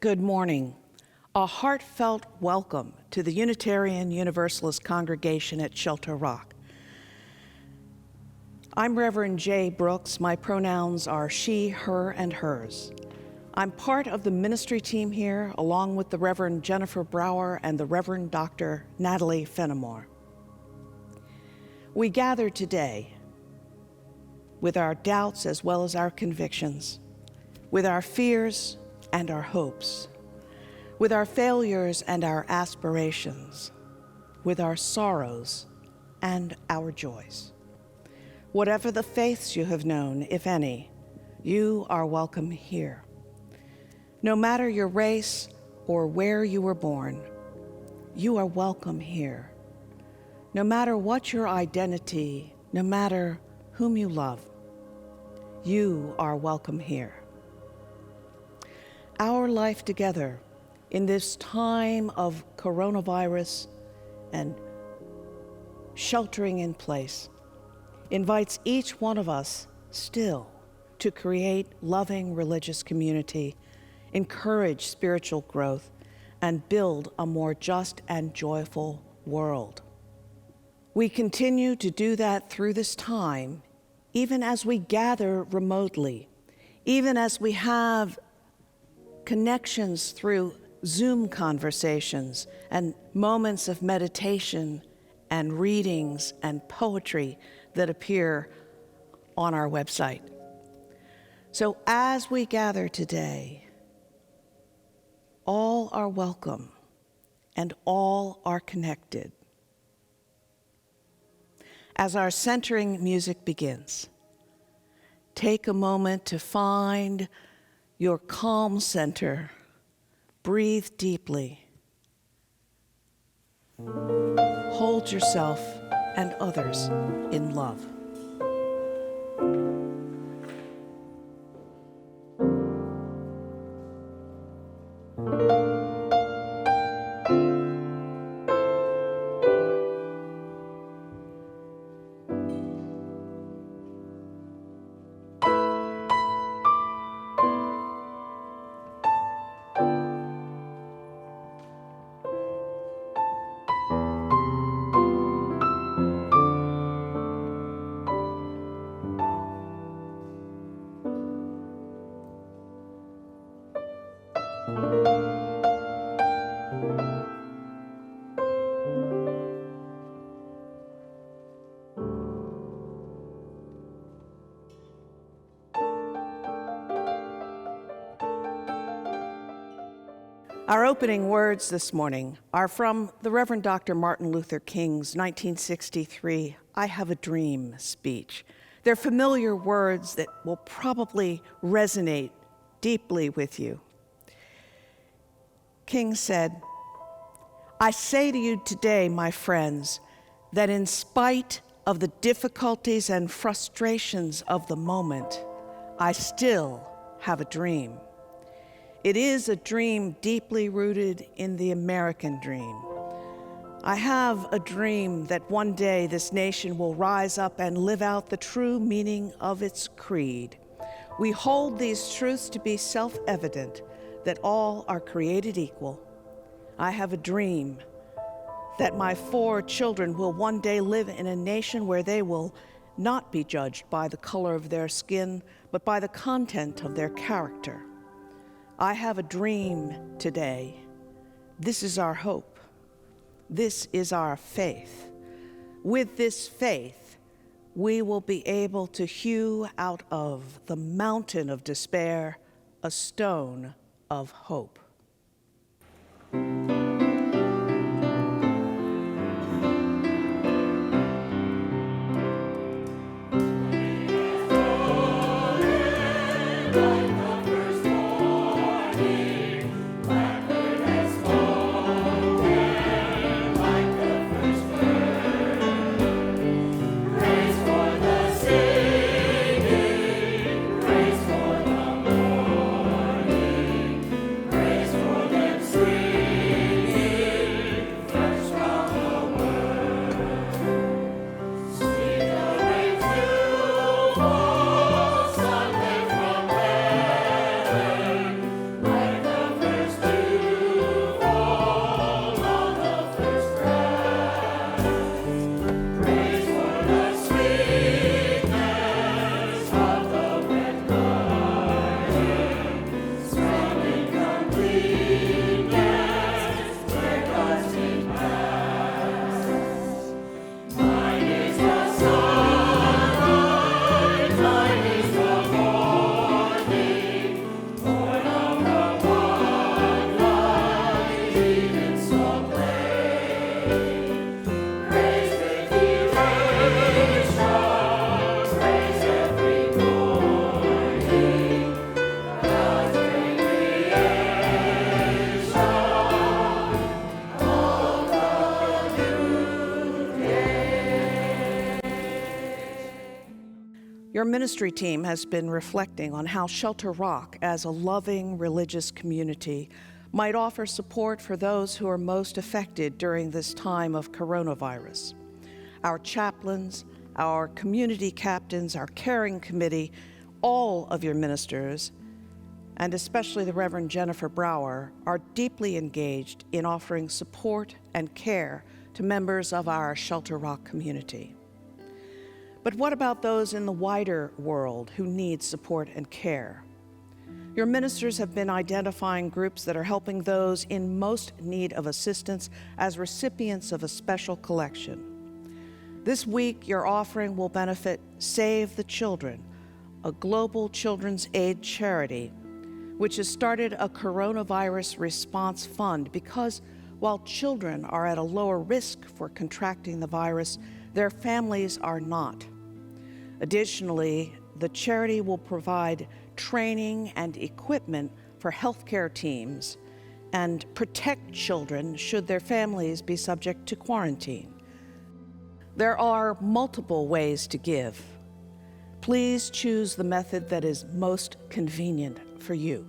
Good morning. A heartfelt welcome to the Unitarian Universalist congregation at Shelter Rock. I'm Rev Jaye Brooks. My pronouns are she, her, and hers. I'm part of the ministry team here, along with the Reverend Jennifer Brower and the Reverend Dr. Natalie Fenimore. We gather today with our doubts as well as our convictions, with our fears and our hopes, with our failures and our aspirations, with our sorrows and our joys. Whatever the faiths you have known, if any, you are welcome here. No matter your race or where you were born, you are welcome here. No matter what your identity, no matter whom you love, you are welcome here. Our life together in this time of coronavirus and sheltering in place invites each one of us still to create loving religious community, encourage spiritual growth, and build a more just and joyful world. We continue to do that through this time, even as we gather remotely, even as we have connections through Zoom conversations and moments of meditation and readings and poetry that appear on our website. So as we gather today, all are welcome and all are connected. As our centering music begins, take a moment to find your calm center. Breathe deeply. Hold yourself and others in love. Our opening words this morning are from the Reverend Dr. Martin Luther King's 1963 "I Have a Dream" speech. They're familiar words that will probably resonate deeply with you. King said, "I say to you today, my friends, that in spite of the difficulties and frustrations of the moment, I still have a dream. It is a dream deeply rooted in the American dream. I have a dream that one day this nation will rise up and live out the true meaning of its creed. We hold these truths to be self-evident, that all are created equal. I have a dream that my 4 children will one day live in a nation where they will not be judged by the color of their skin, but by the content of their character. I have a dream today. This is our hope. This is our faith. With this faith, we will be able to hew out of the mountain of despair a stone of hope." ministry team has been reflecting on how Shelter Rock, as a loving religious community, might offer support for those who are most affected during this time of coronavirus. Our chaplains, our community captains, our caring committee, all of your ministers, and especially the Reverend Jennifer Brower, are deeply engaged in offering support and care to members of our Shelter Rock community. But what about those in the wider world who need support and care? Your ministers have been identifying groups that are helping those in most need of assistance as recipients of a special collection. This week, your offering will benefit Save the Children, a global children's aid charity, which has started a coronavirus response fund because while children are at a lower risk for contracting the virus, their families are not. Additionally, the charity will provide training and equipment for healthcare teams and protect children should their families be subject to quarantine. There are multiple ways to give. Please choose the method that is most convenient for you.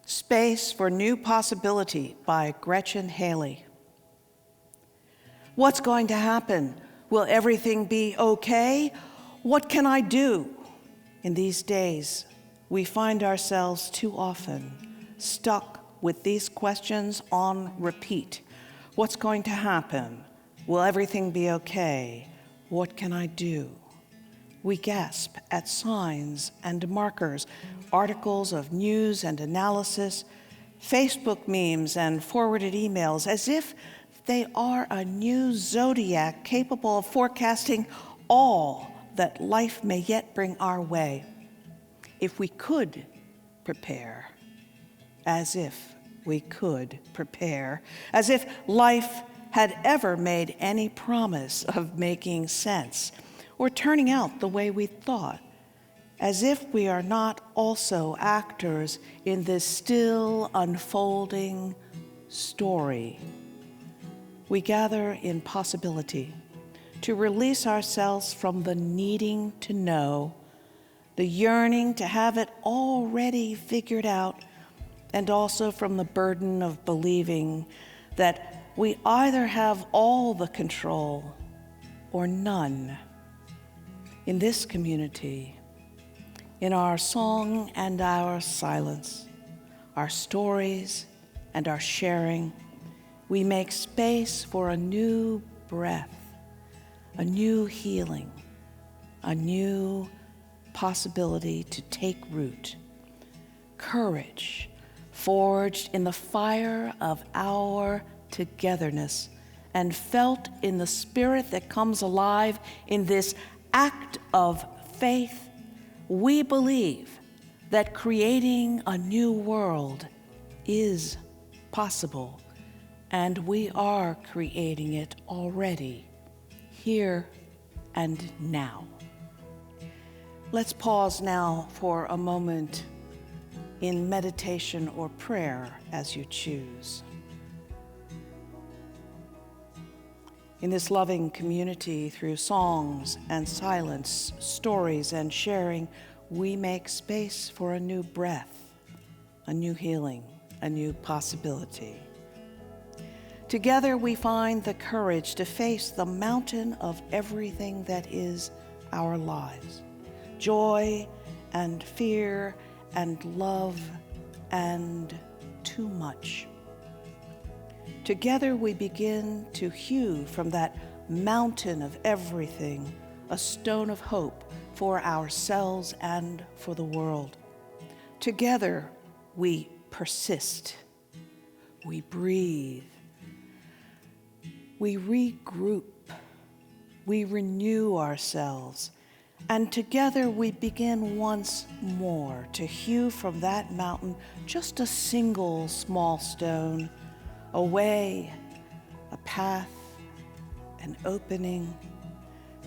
Space for New Possibility by Gretchen Haley. What's going to happen? Will everything be okay? What can I do? In these days, we find ourselves too often stuck with these questions on repeat. What's going to happen? Will everything be okay? What can I do? We gasp at signs and markers, articles of news and analysis, Facebook memes and forwarded emails, as if they are a new zodiac capable of forecasting all that life may yet bring our way. If we could prepare, as if we could prepare, as if life had ever made any promise of making sense or turning out the way we thought, as if we are not also actors in this still unfolding story. We gather in possibility to release ourselves from the needing to know, the yearning to have it already figured out, and also from the burden of believing that we either have all the control or none. In this community, in our song and our silence, our stories and our sharing, we make space for a new breath, a new healing, a new possibility to take root. Courage forged in the fire of our togetherness and felt in the spirit that comes alive in this act of faith. We believe that creating a new world is possible, and we are creating it already, here and now. Let's pause now for a moment in meditation or prayer as you choose. In this loving community, through songs and silence, stories and sharing, we make space for a new breath, a new healing, a new possibility. Together we find the courage to face the mountain of everything that is our lives. Joy and fear and love and too much. Together we begin to hew from that mountain of everything a stone of hope for ourselves and for the world. Together, we persist, we breathe, we regroup, we renew ourselves, and together we begin once more to hew from that mountain just a single small stone, a way, a path, an opening,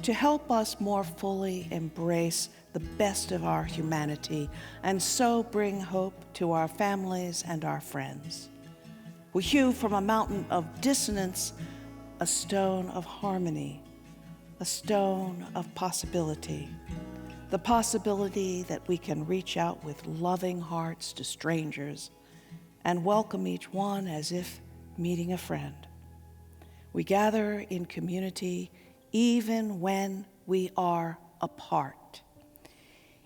to help us more fully embrace the best of our humanity and so bring hope to our families and our friends. We hew from a mountain of dissonance a stone of harmony, a stone of possibility, the possibility that we can reach out with loving hearts to strangers and welcome each one as if meeting a friend. We gather in community even when we are apart.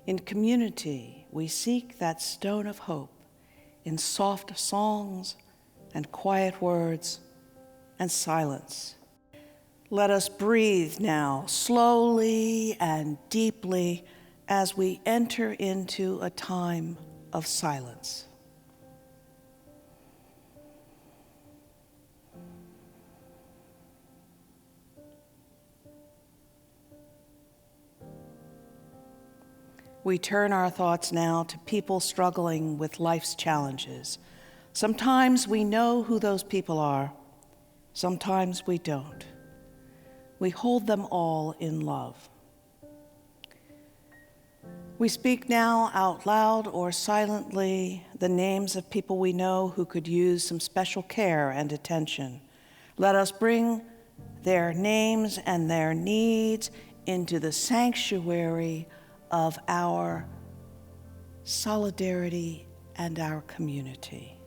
In community, we seek that stone of hope in soft songs and quiet words and silence. Let us breathe now, slowly and deeply, as we enter into a time of silence. We turn our thoughts now to people struggling with life's challenges. Sometimes we know who those people are. Sometimes we don't. We hold them all in love. We speak now out loud or silently the names of people we know who could use some special care and attention. Let us bring their names and their needs into the sanctuary of our solidarity and our community.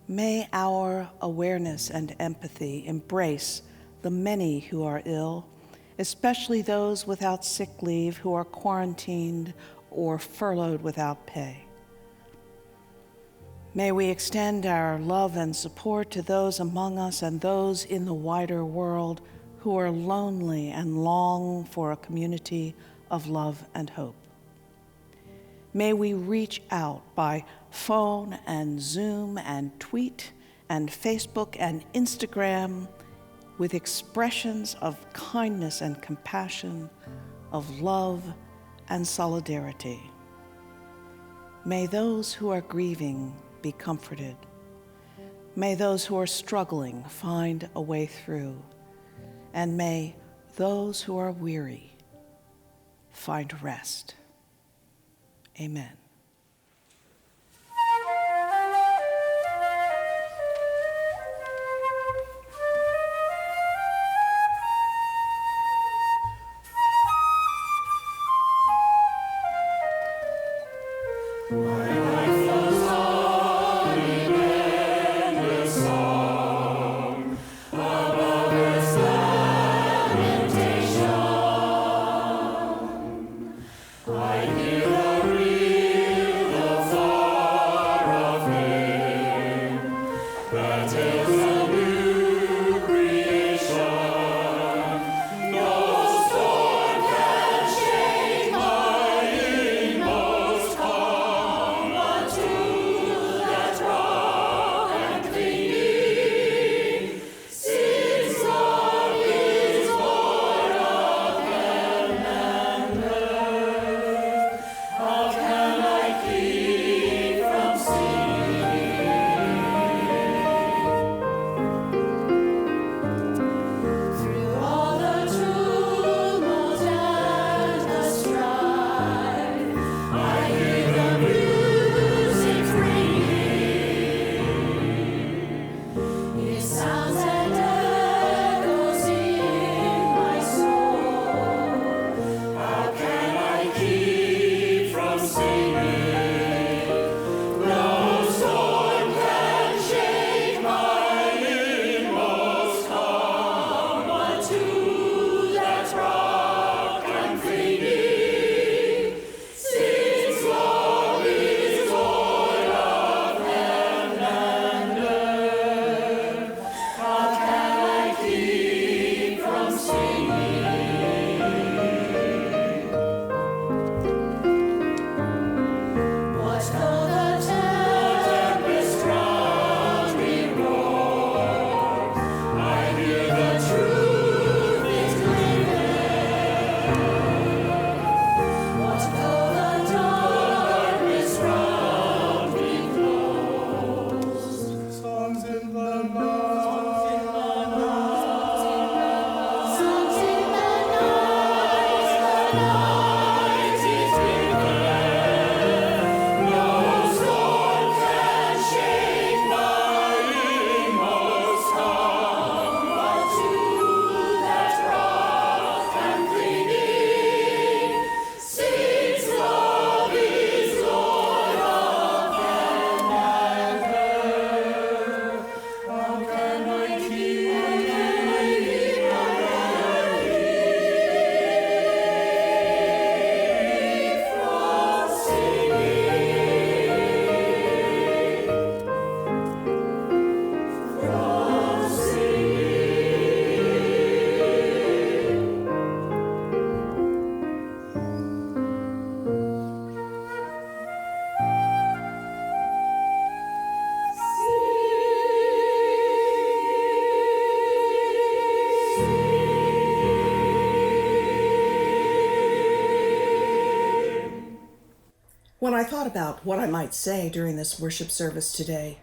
May our awareness and empathy embrace the many who are ill, especially those without sick leave who are quarantined or furloughed without pay. May we extend our love and support to those among us and those in the wider world who are lonely and long for a community of love and hope. May we reach out by phone and Zoom and tweet and Facebook and Instagram with expressions of kindness and compassion, of love and solidarity. May those who are grieving be comforted. May those who are struggling find a way through. And may those who are weary find rest. Amen. I hear the When I thought about what I might say during this worship service today,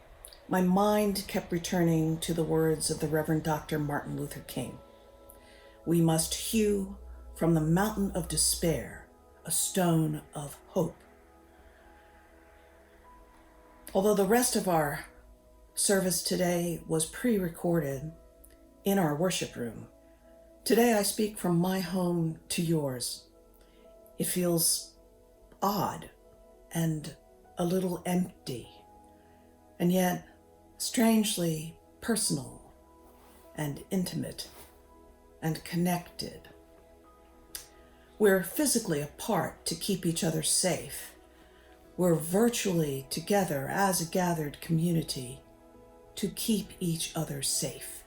my mind kept returning to the words of the Reverend Dr. Martin Luther King. We must hew from the mountain of despair a stone of hope. Although the rest of our service today was pre-recorded in our worship room, today I speak from my home to yours. It feels odd and a little empty, and yet strangely personal and intimate and connected. We're physically apart to keep each other safe. We're virtually together as a gathered community to keep each other safe.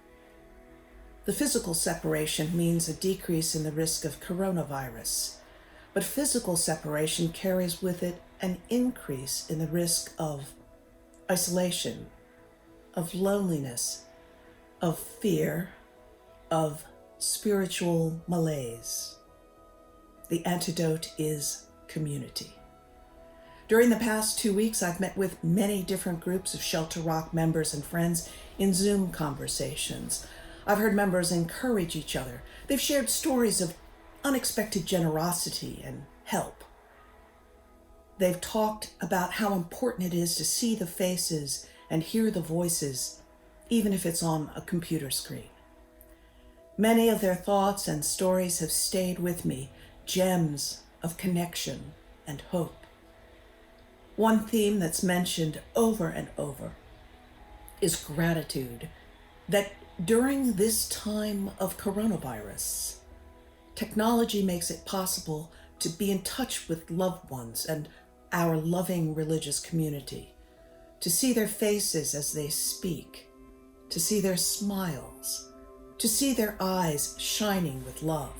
The physical separation means a decrease in the risk of coronavirus, but physical separation carries with it an increase in the risk of isolation, of loneliness, of fear, of spiritual malaise. The antidote is community. During the past 2 weeks, I've met with many different groups of Shelter Rock members and friends in Zoom conversations. I've heard members encourage each other. They've shared stories of unexpected generosity and help. They've talked about how important it is to see the faces and hear the voices, even if it's on a computer screen. Many of their thoughts and stories have stayed with me, gems of connection and hope. One theme that's mentioned over and over is gratitude, that during this time of coronavirus, technology makes it possible to be in touch with loved ones and our loving religious community, to see their faces as they speak, to see their smiles, to see their eyes shining with love.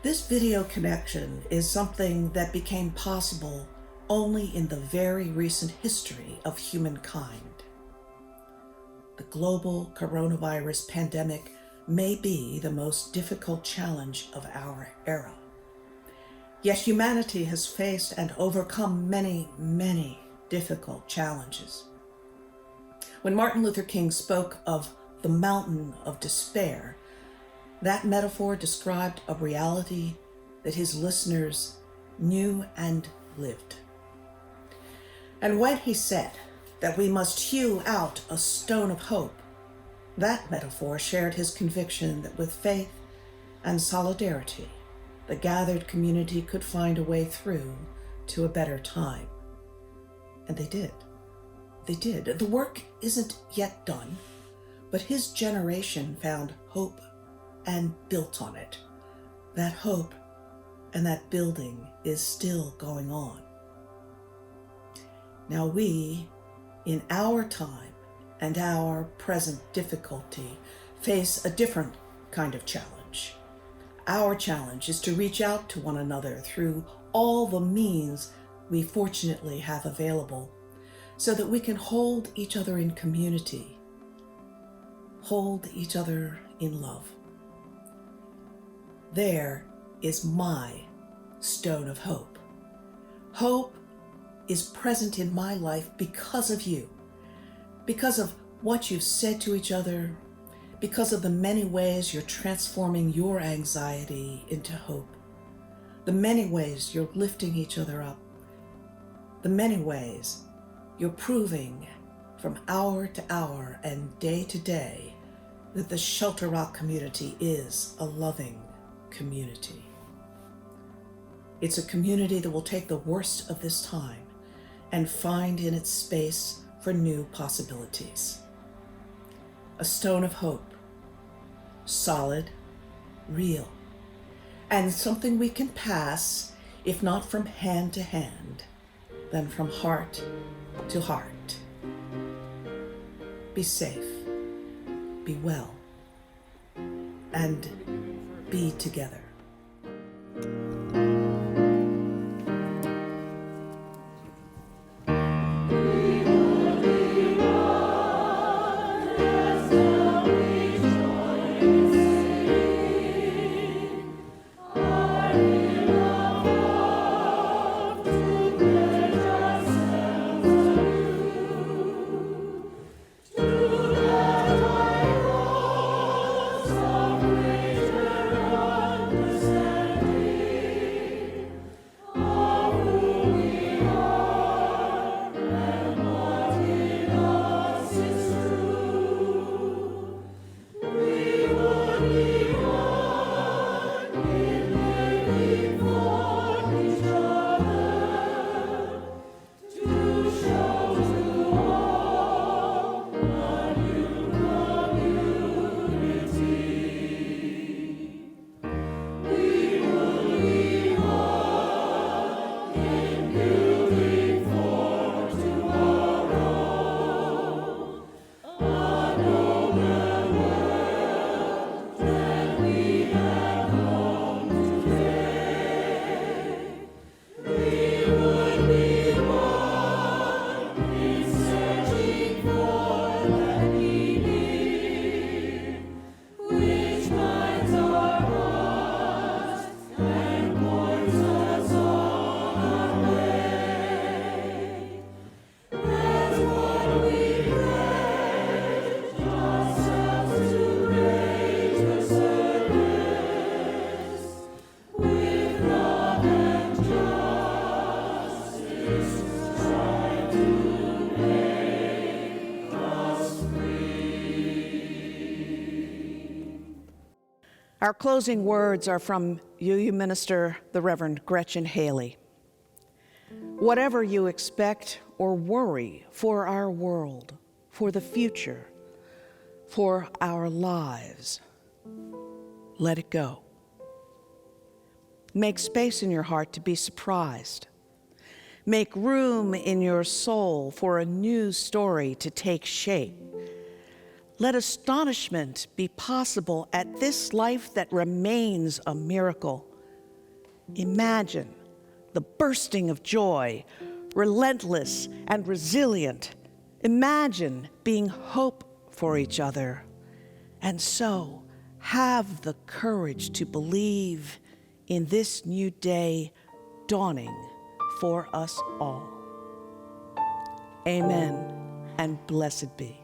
This video connection is something that became possible only in the very recent history of humankind. The global coronavirus pandemic may be the most difficult challenge of our era. Yet humanity has faced and overcome many, many difficult challenges. When Martin Luther King spoke of the mountain of despair, that metaphor described a reality that his listeners knew and lived. And when he said that we must hew out a stone of hope, that metaphor shared his conviction that with faith and solidarity, the gathered community could find a way through to a better time. And they did. They did. The work isn't yet done, but his generation found hope and built on it. That hope and that building is still going on. Now we, in our time and our present difficulty, face a different kind of challenge. Our challenge is to reach out to one another through all the means we fortunately have available so that we can hold each other in community, hold each other in love. There is my stone of hope. Hope is present in my life because of you, because of what you've said to each other, because of the many ways you're transforming your anxiety into hope, the many ways you're lifting each other up, the many ways you're proving from hour to hour and day to day that the Shelter Rock community is a loving community. It's a community that will take the worst of this time and find in its space for new possibilities. A stone of hope, solid, real, and something we can pass, if not from hand to hand, then from heart to heart. Be safe, be well, and be together. Our closing words are from UU Minister, the Reverend Gretchen Haley. Whatever you expect or worry for our world, for the future, for our lives, let it go. Make space in your heart to be surprised. Make room in your soul for a new story to take shape. Let astonishment be possible at this life that remains a miracle. Imagine the bursting of joy, relentless and resilient. Imagine being hope for each other. And so have the courage to believe in this new day dawning for us all. Amen and blessed be.